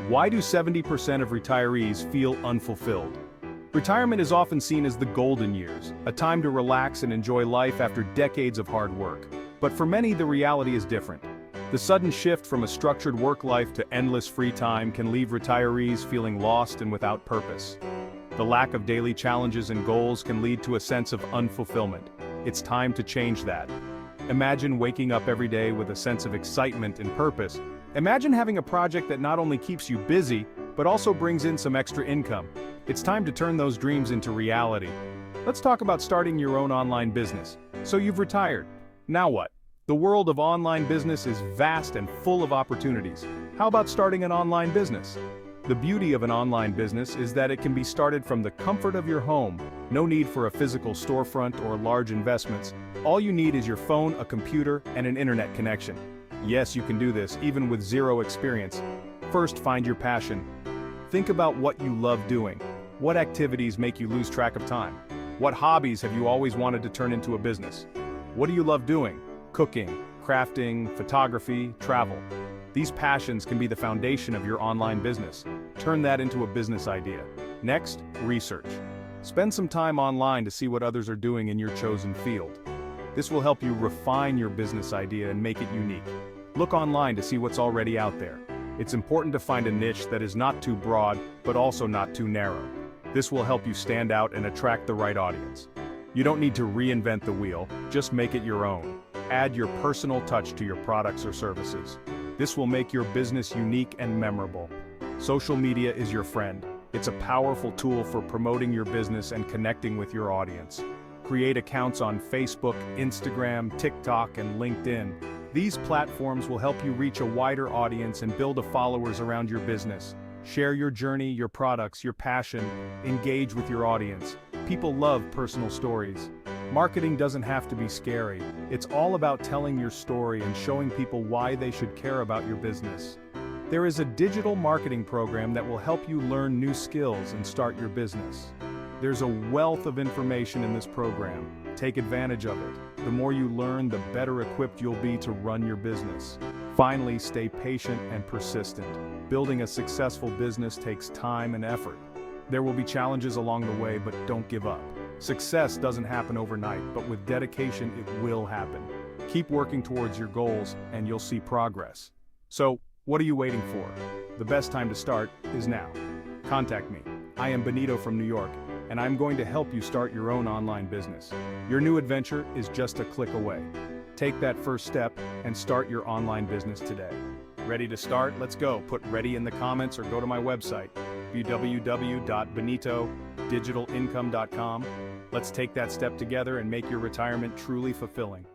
Why do 70% of retirees feel unfulfilled? Retirement is often seen as the golden years, a time to relax and enjoy life after decades of hard work. But for many, the reality is different. The sudden shift from a structured work life to endless free time can leave retirees feeling lost and without purpose. The lack of daily challenges and goals can lead to a sense of unfulfillment. It's time to change that. Imagine waking up every day with a sense of excitement and purpose. Imagine having a project that not only keeps you busy, but also brings in some extra income. It's time to turn those dreams into reality. Let's talk about starting your own online business. So you've retired. Now what? The world of online business is vast and full of opportunities. How about starting an online business? The beauty of an online business is that it can be started from the comfort of your home. No need for a physical storefront or large investments. All you need is your phone, a computer, and an internet connection. Yes, you can do this, even with zero experience. First, find your passion. Think about what you love doing. What activities make you lose track of time? What hobbies have you always wanted to turn into a business? What do you love doing? Cooking, crafting, photography, travel. These passions can be the foundation of your online business. Turn that into a business idea. Next, research. Spend some time online to see what others are doing in your chosen field. This will help you refine your business idea and make it unique. Look online to see what's already out there. It's important to find a niche that is not too broad, but also not too narrow. This will help you stand out and attract the right audience. You don't need to reinvent the wheel, just make it your own. Add your personal touch to your products or services. This will make your business unique and memorable. Social media is your friend. It's a powerful tool for promoting your business and connecting with your audience. Create accounts on Facebook, Instagram, TikTok, and LinkedIn. These platforms will help you reach a wider audience and build followers around your business. Share your journey, your products, your passion. Engage with your audience. People love personal stories. Marketing doesn't have to be scary. It's all about telling your story and showing people why they should care about your business. There is a digital marketing program that will help you learn new skills and start your business. There's a wealth of information in this program. Take advantage of it. The more you learn, the better equipped you'll be to run your business. Finally, stay patient and persistent. Building a successful business takes time and effort. There will be challenges along the way, but don't give up. Success doesn't happen overnight, but with dedication, it will happen. Keep working towards your goals, and you'll see progress. So, what are you waiting for? The best time to start is now. Contact me. I am Bonita from New York, and I'm going to help you start your own online business. Your new adventure is just a click away. Take that first step and start your online business today. Ready to start? Let's go. Put ready in the comments or go to my website, www.bonitodigital.com. Let's take that step together and make your retirement truly fulfilling.